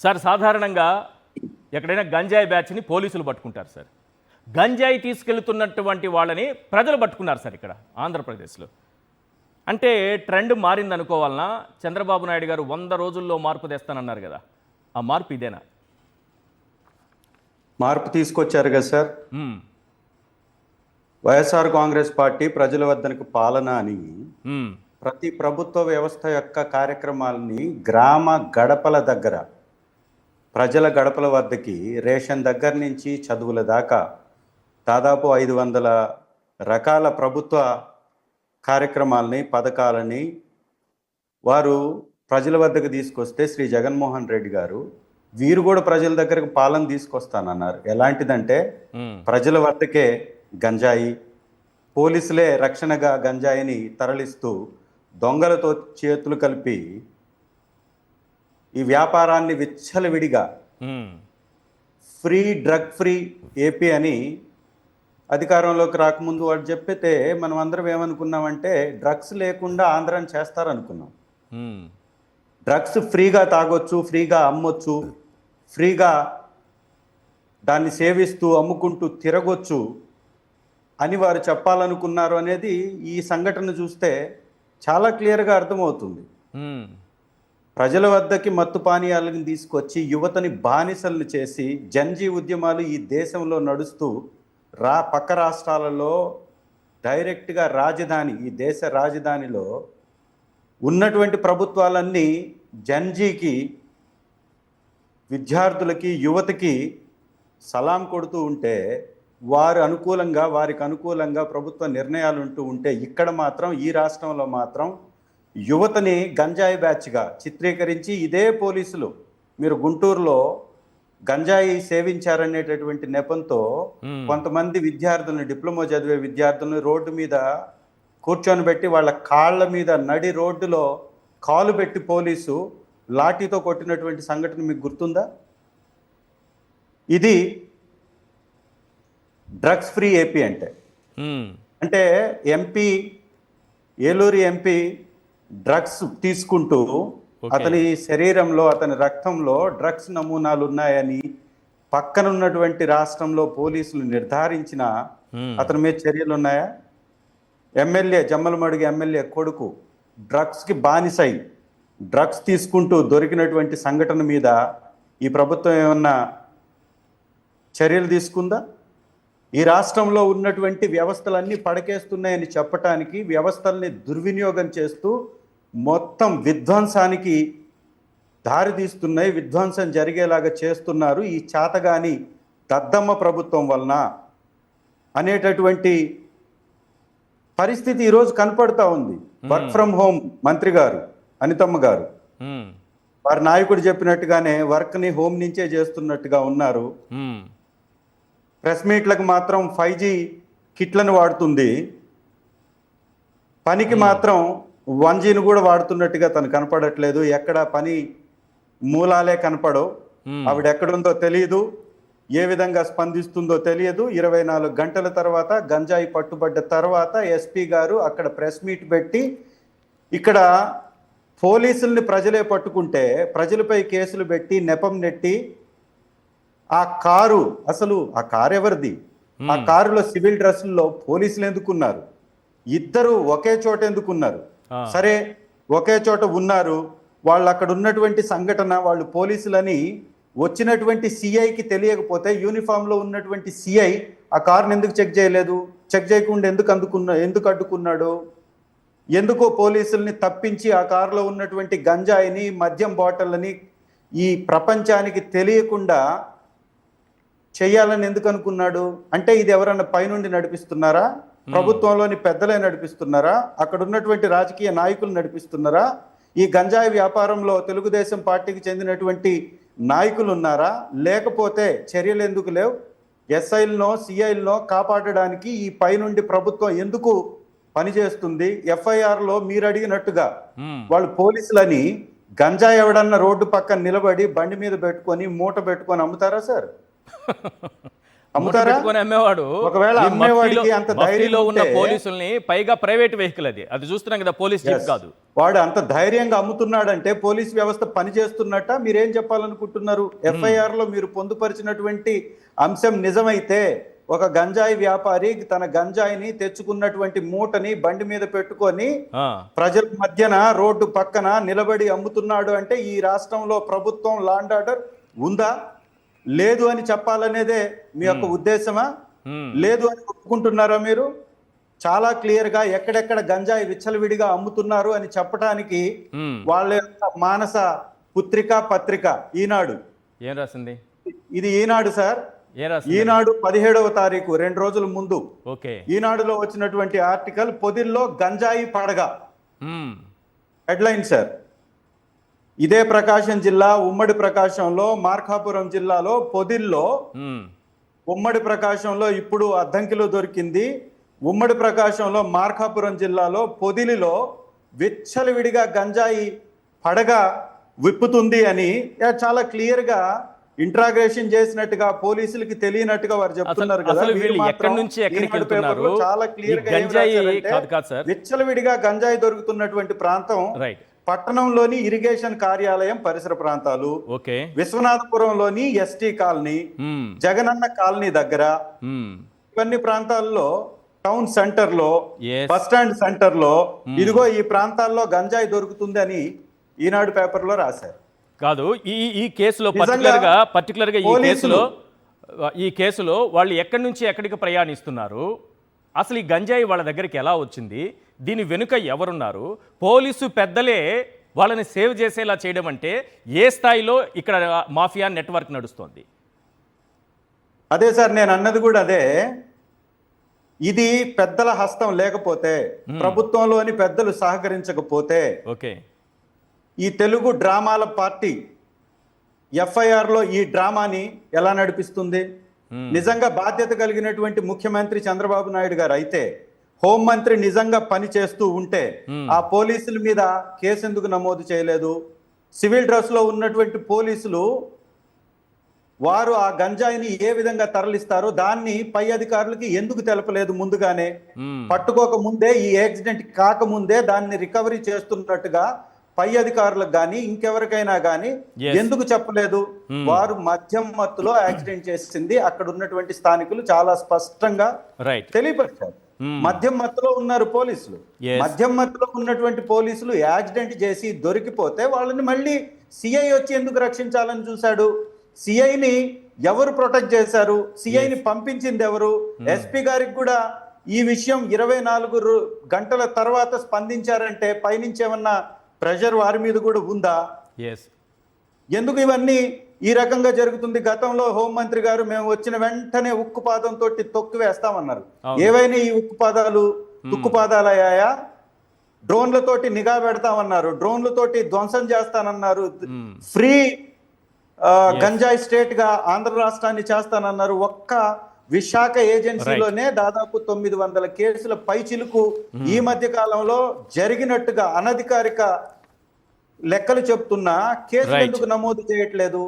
Sir సాధారణంగా ఎక్కడైనా గంజాయి బ్యాచ్ని పోలీసులు పట్టుకుంటారు సార్. గంజాయి తీసుకెళ్తున్నటువంటి వాళ్ళని ప్రజలు పట్టుకున్నారు సార్ ఇక్కడ ఆంధ్రప్రదేశ్లో. అంటే ట్రెండ్ మారింది అనుకోవాలనా? చంద్రబాబు నాయుడు గారు 100 రోజుల్లో మార్పు తెస్తానన్నారు కదా, ఆ మార్పు ఇదేనా? మార్పు తీసుకొచ్చారు కదా సార్. వైఎస్ఆర్ కాంగ్రెస్ పార్టీ ప్రజల వద్దకు పాలన అని ప్రతి ప్రభుత్వ వ్యవస్థ యొక్క కార్యక్రమాలని గ్రామ గడపల దగ్గర, ప్రజల గడపల వద్దకి రేషన్ దగ్గర నుంచి చదువుల దాకా దాదాపు 500 రకాల ప్రభుత్వ కార్యక్రమాలని, పథకాలని వారు ప్రజల వద్దకు తీసుకొస్తే శ్రీ జగన్మోహన్ రెడ్డి గారు వీరు కూడా ప్రజల దగ్గరకు పాలన తీసుకొస్తానన్నారు. ఎలాంటిదంటే ప్రజల వద్దకే గంజాయి, పోలీసులే రక్షణగా గంజాయిని తరలిస్తూ దొంగలతో చేతులు కలిపి ఈ వ్యాపారాన్ని విచ్చలవిడిగా డ్రగ్ ఫ్రీ ఏపీ అని అధికారంలోకి రాకముందు వాడు చెప్పితే మనం అందరం ఏమనుకున్నామంటే డ్రగ్స్ లేకుండా ఆంధ్రాని చేస్తారనుకున్నాం. డ్రగ్స్ ఫ్రీగా తాగొచ్చు, ఫ్రీగా అమ్మొచ్చు, ఫ్రీగా దాన్ని సేవిస్తూ అమ్ముకుంటూ తిరగొచ్చు అని వారు చెప్పాలనుకున్నారు అనేది ఈ సంఘటన చూస్తే చాలా క్లియర్గా అర్థమవుతుంది. ప్రజల వద్దకి మత్తు పానీయాలను తీసుకొచ్చి యువతని బానిసలను చేసి జన్జీ ఉద్యమాలు ఈ దేశంలో నడుస్తూ పక్క రాష్ట్రాలలో డైరెక్ట్గా రాజధాని, ఈ దేశ రాజధానిలో ఉన్నటువంటి ప్రభుత్వాలన్నీ జన్జీకి, విద్యార్థులకి, యువతకి సలాం కొడుతూ ఉంటే వారికి అనుకూలంగా ప్రభుత్వ నిర్ణయాలు ఉంటూ ఉంటే ఇక్కడ మాత్రం ఈ రాష్ట్రంలో మాత్రం యువతని గంజాయి బ్యాచ్గా చిత్రీకరించి ఇదే పోలీసులు మీరు గుంటూరులో గంజాయి సేవించారనేటటువంటి నెపంతో కొంతమంది విద్యార్థులను, డిప్లొమా చదివే విద్యార్థులను రోడ్డు మీద కూర్చొని పెట్టి వాళ్ళ కాళ్ళ మీద నడి రోడ్డులో కాలు పెట్టి పోలీసు లాఠీతో కొట్టినటువంటి సంఘటన మీకు గుర్తుందా? ఇది డ్రగ్స్ ఫ్రీ ఏపీ అంటే ఎంపీ, ఏలూరు ఎంపీ డ్రగ్స్ తీసుకుంటూ అతని శరీరంలో, అతని రక్తంలో డ్రగ్స్ నమూనాలు ఉన్నాయని పక్కనున్నటువంటి రాష్ట్రంలో పోలీసులు నిర్ధారించిన అతని మీద చర్యలు ఉన్నాయా? ఎమ్మెల్యే, జమ్మలమడుగు ఎమ్మెల్యే కొడుకు డ్రగ్స్కి బానిసై డ్రగ్స్ తీసుకుంటూ దొరికినటువంటి సంఘటన మీద ఈ ప్రభుత్వం ఏమన్నా చర్యలు తీసుకుందా? ఈ రాష్ట్రంలో ఉన్నటువంటి వ్యవస్థలన్నీ పడకేస్తున్నాయని చెప్పటానికి వ్యవస్థల్ని దుర్వినియోగం చేస్తూ మొత్తం విధ్వంసానికి దారి తీస్తున్నాయి, విధ్వంసం జరిగేలాగా చేస్తున్నారు ఈ చాతగాని దద్దమ్మ ప్రభుత్వం వలన అనేటటువంటి పరిస్థితి ఈరోజు కనపడతా ఉంది. వర్క్ ఫ్రమ్ హోమ్ మంత్రి గారు అనితమ్మ గారు వారి నాయకుడు చెప్పినట్టుగానే వర్క్ని హోమ్ నుంచే చేస్తున్నట్టుగా ఉన్నారు. ప్రెస్ మీట్లకు మాత్రం 5G కిట్లను వాడుతుంది, పనికి మాత్రం 1Gని కూడా వాడుతున్నట్టుగా తను కనపడట్లేదు. ఎక్కడ పని మూలాలే కనపడవు. ఆవిడ ఎక్కడుందో తెలియదు, ఏ విధంగా స్పందిస్తుందో తెలియదు. 24 గంటల తర్వాత గంజాయి పట్టుబడ్డ తర్వాత ఎస్పీ గారు అక్కడ ప్రెస్ మీట్ పెట్టి ఇక్కడ పోలీసుల్ని ప్రజలే పట్టుకుంటే ప్రజలపై కేసులు పెట్టి నెపం నెట్టి ఆ కారు, అసలు ఆ కారు ఎవరిది? ఆ కారులో సివిల్ డ్రెస్సుల్లో పోలీసులు ఎందుకున్నారు? ఇద్దరు ఒకే చోట ఎందుకున్నారు? సరే, ఒకే చోట ఉన్నారు, వాళ్ళు అక్కడ ఉన్నటువంటి సంఘటన, వాళ్ళు పోలీసులని వచ్చినటువంటి సిఐకి తెలియకపోతే యూనిఫామ్లో ఉన్నటువంటి సిఐ ఆ కారుని ఎందుకు చెక్ చేయలేదు? చెక్ చేయకుండా ఎందుకు అడ్డుకున్నాడు? ఎందుకో పోలీసుల్ని తప్పించి ఆ కారులో ఉన్నటువంటి గంజాయిని, మద్యం బాటిళ్ళని ఈ ప్రపంచానికి తెలియకుండా చెయ్యాలని ఎందుకు అనుకున్నాడు? అంటే ఇది ఎవరన్నా పైనుండి నడిపిస్తున్నారా? ప్రభుత్వంలోని పెద్దలే నడిపిస్తున్నారా? అక్కడ ఉన్నటువంటి రాజకీయ నాయకులు నడిపిస్తున్నారా? ఈ గంజాయి వ్యాపారంలో తెలుగుదేశం పార్టీకి చెందినటువంటి నాయకులు ఉన్నారా? లేకపోతే చర్యలు ఎందుకు లేవు? ఎస్ఐలనో సిఐలనో కాపాడడానికి ఈ పైనుండి ప్రభుత్వం ఎందుకు పనిచేస్తుంది? ఎఫ్ఐఆర్లో మీరు అడిగినట్టుగా వాళ్ళు పోలీసులని గంజాయి ఎవడన్నా రోడ్డు పక్కన నిలబడి బండి మీద పెట్టుకొని మూట పెట్టుకొని అమ్ముతారా సార్? అమ్ముతారా? పెట్టుకొని అమ్మేవాడు ఒకవేళ ఈ అమ్మేవాడికి అంత ధైర్యం మఫ్టీలో ఉన్న ఉంటే- పోలీసుల్ని, పైగా ప్రైవేట్ వెహికల్ అది చూస్తున్నాం కదా, పోలీస్ జీప్ కాదు. వాడు అంత ధైర్యంగా అమ్ముతున్నాడంటే పోలీస్ వ్యవస్థ పనిచేస్తున్నట్ట మీరేం చెప్పాలనుకుంటున్నారు? ఎఫ్ఐఆర్ లో మీరు పొందుపరిచినటువంటి అంశం నిజమైతే ఒక గంజాయి వ్యాపారి తన గంజాయిని తెచ్చుకున్నటువంటి మూటని బండి మీద పెట్టుకొని ఆ, ప్రజల మధ్యన రోడ్డు పక్కన నిలబడి అమ్ముతున్నాడు అంటే ఈ రాష్ట్రంలో ప్రభుత్వం లాండ్ ఆర్డర్ ఉందా? లేదు అని చెప్పాలనేదే మీ యొక్క ఉద్దేశమా? ఉమ్, లేదు అని ఒప్పుకుంటున్నారా మీరు? చాలా క్లియర్ గా ఎక్కడెక్కడ గంజాయి విచ్చలవిడిగా అమ్ముతున్నారు అని చెప్పడానికి ఉమ్. వాళ్ళ యొక్క మానస పత్రిక ఈనాడు. ఏం రాసింది? ఇది ఈనాడు సార్. ఏం రాసింది? ఈనాడు 17వ తారీఖు 2 రోజుల ముందు ఓకే. ఈనాడులో వచ్చినటువంటి ఆర్టికల్ పొదిల్లో గంజాయి పడగ ఉమ్, హెడ్లైన్ సార్. ఇదే ప్రకాశం జిల్లా ఉమ్మడి ప్రకాశంలో మార్కాపురం జిల్లాలో పొదిల్లో, ఉమ్, ఉమ్మడి ప్రకాశంలో ఇప్పుడు అద్దంకిలో దొరికింది, ఉమ్మడి ప్రకాశంలో మార్కాపురం జిల్లాలో పొదిలిలో విచ్చలవిడిగా గంజాయి పడగ విప్పుతుంది అని చాలా క్లియర్ గా ఇంట్రాగేషన్ చేసినట్టుగా పోలీసులకి తెలియనట్టుగా వారు చెప్తున్నారు కదా. అసలు వీరు వీళ్ళు మాత్రం ఎక్కడి నుంచి ఎక్కడికి ఈనాడు వెళ్తున్నారు? పేపర్లో చాలా ఈ క్లియర్ గా ఏం గంజాయి రాశారంటే, కాదు సార్. విచ్చలవిడిగా గంజాయి దొరుకుతున్నటువంటి ప్రాంతం రైట్. పట్టణంలోని ఇరిగేషన్ కార్యాలయం పరిసర ప్రాంతాలు, ఓకే. విశ్వనాథపురంలోని ఎస్టీ కాలనీ, ఉమ్, జగనన్న కాలనీ దగ్గర, ఉమ్, ఇవన్నీ ప్రాంతాల్లో టౌన్ సెంటర్ లో, yes. బస్ స్టాండ్ సెంటర్ లో ఇదిగో ఈ ప్రాంతాల్లో గంజాయి దొరుకుతుంది అని ఈనాడు పేపర్ లో రాశారు. కాదు, ఈ ఈ కేసులో నిజంగా పర్టికులర్గా ఈ కేసులో వాళ్ళు ఎక్కడి నుంచి ఎక్కడికి ప్రయాణిస్తున్నారు, అసలు ఈ గంజాయి వాళ్ళ దగ్గరికి ఎలా వచ్చింది, దీని వెనుక ఎవరున్నారు, పోలీసు పెద్దలే వాళ్ళని సేవ్ చేసేలా చేయడం అంటే ఏ స్థాయిలో ఇక్కడ మాఫియా నెట్వర్క్ నడుస్తోంది? అదే సార్ నేను అన్నది కూడా అదే. ఇది పెద్దల హస్తం లేకపోతే, ప్రభుత్వంలోని పెద్దలు సహకరించకపోతే ఓకే. ఈ తెలుగు డ్రామాల పార్టీ ఎఫ్ఐఆర్ లో ఈ డ్రామాని ఎలా నడిపిస్తుంది? నిజంగా బాధ్యత కలిగినటువంటి ముఖ్యమంత్రి చంద్రబాబు నాయుడు గారు అయితే, హోంమంత్రి నిజంగా పని చేస్తూ ఉంటే ఆ పోలీసుల మీద కేసు ఎందుకు నమోదు చేయలేదు? సివిల్ డ్రెస్ లో ఉన్నటువంటి పోలీసులు వారు ఆ గంజాయిని ఏ విధంగా తరలిస్తారో దాన్ని పై అధికారులకి ఎందుకు తెలపలేదు ముందుగానే? పట్టుకోక ముందే, ఈ యాక్సిడెంట్ కాకముందే దాన్ని రికవరీ చేస్తున్నట్టుగా పై అధికారులకు గాని ఇంకెవరికైనా గాని ఎందుకు చెప్పలేదు? వారు మద్యం మత్తులో యాక్సిడెంట్ చేసింది అక్కడ ఉన్నటువంటి స్థానికులు చాలా స్పష్టంగా తెలియపరిచారు. మద్యం మత్తులో ఉన్నారు పోలీసులు. మద్యం మత్తులో ఉన్నటువంటి పోలీసులు యాక్సిడెంట్ చేసి దొరికిపోతే వాళ్ళని మళ్ళీ సిఐ వచ్చి ఎందుకు రక్షించాలని చూశాడు? సిఐని ఎవరు ప్రొటెక్ట్ చేశారు? సిఐని పంపించింది ఎవరు? ఎస్పీ గారికి కూడా ఈ విషయం 24 గంటల తర్వాత స్పందించారంటే పైనుంచి ఏమన్నా ప్రెషర్ వారి మీద కూడా ఉందా? ఎందుకు ఇవన్నీ ఈ రకంగా జరుగుతుంది? గతంలో హోంమంత్రి గారు మేము వచ్చిన వెంటనే ఉక్కుపాదంతో తొక్కివేస్తామన్నారు. ఏవైనా ఈ ఉక్కుపాదాలు తుక్కుపాదాలయ్యాయా? డ్రోన్లతోటి నిఘా పెడతామన్నారు, డ్రోన్లతోటి ధ్వంసం చేస్తానన్నారు, ఫ్రీ గంజాయి స్టేట్ గా ఆంధ్ర రాష్ట్రాన్ని చేస్తానన్నారు. ఒక్క విశాఖ ఏజెన్సీలోనే దాదాపు 900 కేసుల పైచిలుకు ఈ మధ్య కాలంలో జరిగినట్టుగా అనధికారిక లెక్కలు చెప్తున్నా కేసులు ఎందుకు నమోదు చేయట్లేదు?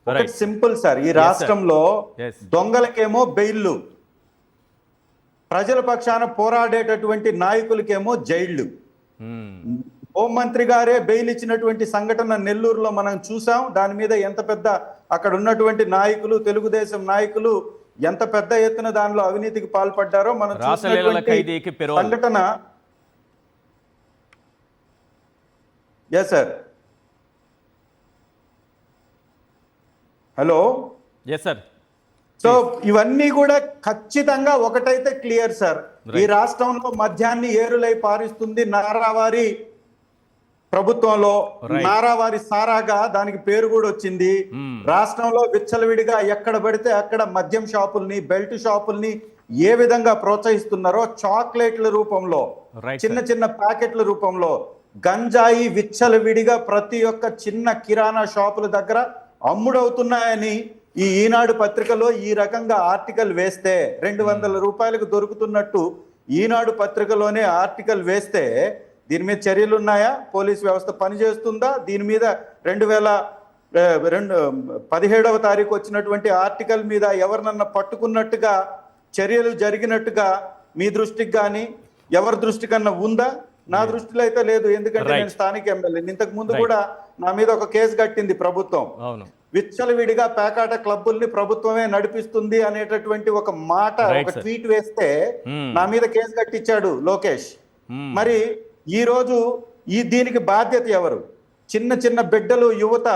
ఒకటి సింపుల్ సార్, ఈ రాష్ట్రంలో దొంగలకేమో బెయిల్లు, ప్రజల పక్షాన పోరాడేటటువంటి నాయకులకేమో జైళ్లు. హోంమంత్రి గారే బెయిల్ ఇచ్చినటువంటి సంఘటన నెల్లూరులో మనం చూసాం. దాని మీద ఎంత పెద్ద అక్కడ ఉన్నటువంటి నాయకులు, తెలుగుదేశం నాయకులు ఎంత పెద్ద ఎత్తున దానిలో అవినీతికి పాల్పడ్డారో మనం చూసినటువంటి సంఘటన. Sir hello sir. సో ఇవన్నీ కూడా ఖచ్చితంగా ఒకటైతే క్లియర్ సార్, ఈ రాష్ట్రంలో మద్యాన్ని ఏరులై పారిస్తుంది నారావారి ప్రభుత్వంలో. నారావారి సారాగా దానికి పేరు కూడా వచ్చింది. రాష్ట్రంలో విచ్చలవిడిగా ఎక్కడ పడితే అక్కడ మద్యం షాపుల్ని, బెల్ట్ షాపుల్ని ఏ విధంగా ప్రోత్సహిస్తున్నారో, చాక్లెట్ల రూపంలో, చిన్న చిన్న ప్యాకెట్ల రూపంలో గంజాయి విచ్చలవిడిగా ప్రతి ఒక్క చిన్న కిరాణా షాపుల దగ్గర అమ్ముడవుతున్నాయని ఈ ఈనాడు పత్రికలో ఈ రకంగా ఆర్టికల్ వేస్తే, 200 రూపాయలకు దొరుకుతున్నట్టు ఈనాడు పత్రికలోనే ఆర్టికల్ వేస్తే దీని మీద చర్యలు ఉన్నాయా? పోలీస్ వ్యవస్థ పనిచేస్తుందా? దీని మీద రెండు 17వ తారీఖు వచ్చినటువంటి ఆర్టికల్ మీద ఎవరినన్నా పట్టుకున్నట్టుగా చర్యలు జరిగినట్టుగా మీ దృష్టికి కానీ ఎవరి దృష్టి కన్నా ఉందా? నా దృష్టిలో అయితే లేదు. ఎందుకంటే నేను స్థానిక ఎమ్మెల్యే. ఇంతకు ముందు కూడా నా మీద ఒక కేసు కట్టింది ప్రభుత్వం. అవును. విచ్చలవిడిగా పేకాట క్లబ్బుల్ని ప్రభుత్వమే నడిపిస్తుంది అనేటటువంటి ఒక మాట, ఒక ట్వీట్ వేస్తే నా మీద కేసు కట్టించాడు లోకేష్. మరి ఈ రోజు దీనికి బాధ్యత ఎవరు? చిన్న చిన్న బిడ్డలు, యువత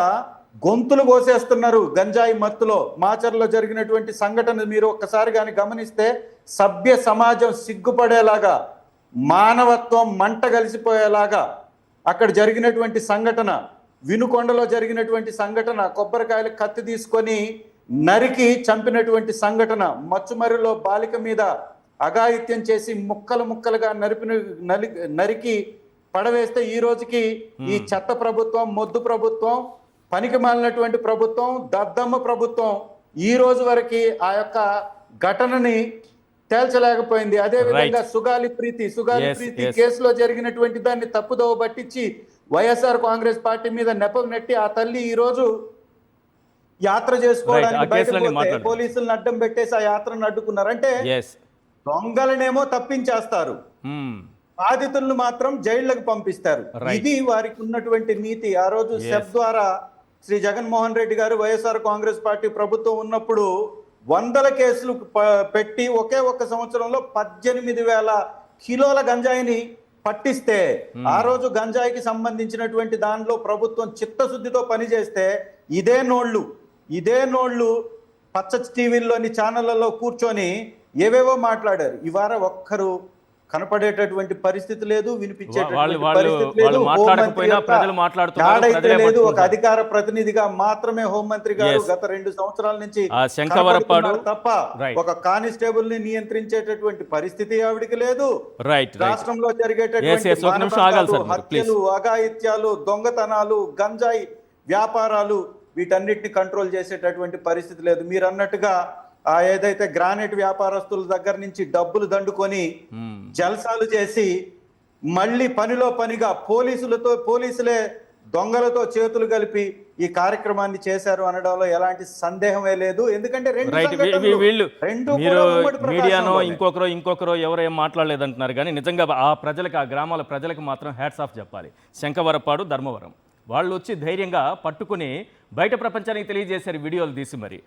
గొంతులు కోసేస్తున్నారు గంజాయి మత్తులో. మాచర్లో జరిగినటువంటి సంఘటన మీరు ఒక్కసారి కానీ గమనిస్తే సభ్య సమాజం సిగ్గుపడేలాగా, మానవత్వం మంట కలిసిపోయేలాగా అక్కడ జరిగినటువంటి సంఘటన, వినుకొండలో జరిగినటువంటి సంఘటన, కొబ్బరికాయలు కత్తి తీసుకొని నరికి చంపినటువంటి సంఘటన, మచ్చుమర్రిలో బాలిక మీద అఘాయిత్యం చేసి ముక్కలు ముక్కలుగా నరికి పడవేస్తే ఈ రోజుకి ఈ చెత్త ప్రభుత్వం, మొద్దు ప్రభుత్వం, పనికి మాలినటువంటి ప్రభుత్వం, దద్దమ్మ ప్రభుత్వం ఈ రోజు వరకు ఆ యొక్క ఘటనని తేల్చలేకపోయింది. అదే విధంగా సుగాలి ప్రీతి కేసులో జరిగినటువంటి దాన్ని తప్పుదోవ పట్టించి వైఎస్ఆర్ కాంగ్రెస్ పార్టీ మీద నెపం నెట్టి ఆ తల్లి ఈ రోజు యాత్ర చేసుకోవడానికి బయటకు పోలీసులను అడ్డం పెట్టేసి ఆ యాత్రను అడ్డుకున్నారు. అంటే దొంగలనేమో తప్పించేస్తారు, బాధితులను మాత్రం జైళ్లకు పంపిస్తారు. ఇది వారికి ఉన్నటువంటి నీతి. ఆ రోజు సెఫ్ ద్వారా శ్రీ జగన్మోహన్ రెడ్డి గారు వైఎస్ఆర్ కాంగ్రెస్ పార్టీ ప్రభుత్వం ఉన్నప్పుడు 100 కేసులు పెట్టి ఒకే ఒక్క సంవత్సరంలో 18,000 కిలోల గంజాయిని పట్టిస్తే, ఆ రోజు గంజాయికి సంబంధించినటువంటి దానిలో ప్రభుత్వం చిత్తశుద్ధితో పనిచేస్తే ఇదే నోళ్ళు పచ్చ టీవీల్లోని ఛానళ్లలో కూర్చొని ఏవేవో మాట్లాడారు. ఇవాళ ఒక్కరు కనపడేటటువంటి పరిస్థితి లేదు, వినిపించేటటువంటి పరిస్థితి లేదు. ఒక అధికార ప్రతినిధిగా మాత్రమే హోంమంత్రి గారు గత 2 సంవత్సరాల నుంచి తప్ప ఒక కానిస్టేబుల్ ని నియంత్రించేటటువంటి పరిస్థితి ఆవిడికి లేదు. రాష్ట్రంలో జరిగేటటువంటి హత్యలు, అఘాయిత్యాలు, దొంగతనాలు, గంజాయి వ్యాపారాలు వీటన్నిటిని కంట్రోల్ చేసేటటువంటి పరిస్థితి లేదు. మీరు అన్నట్టుగా ఏదైతే గ్రానైట్ వ్యాపారస్తుల దగ్గర నుంచి డబ్బులు దండుకొని జల్సాలు చేసి మళ్ళీ పనిలో పనిగా పోలీసులే దొంగలతో చేతులు కలిపి ఈ కార్యక్రమాన్ని చేశారు అనడంలో ఎలాంటి సందేహమే లేదు. ఎందుకంటే మీడియానో ఇంకొకరో ఎవరో ఏం మాట్లాడలేదంటున్నారు, కానీ నిజంగా ఆ ప్రజలకు, ఆ గ్రామాల ప్రజలకు మాత్రం హ్యాట్స్ ఆఫ్ చెప్పాలి. శంఖవరపాడు, ధర్మవరం వాళ్ళు వచ్చి ధైర్యంగా పట్టుకుని బయట ప్రపంచానికి తెలియజేశారు వీడియోలు తీసి. మరి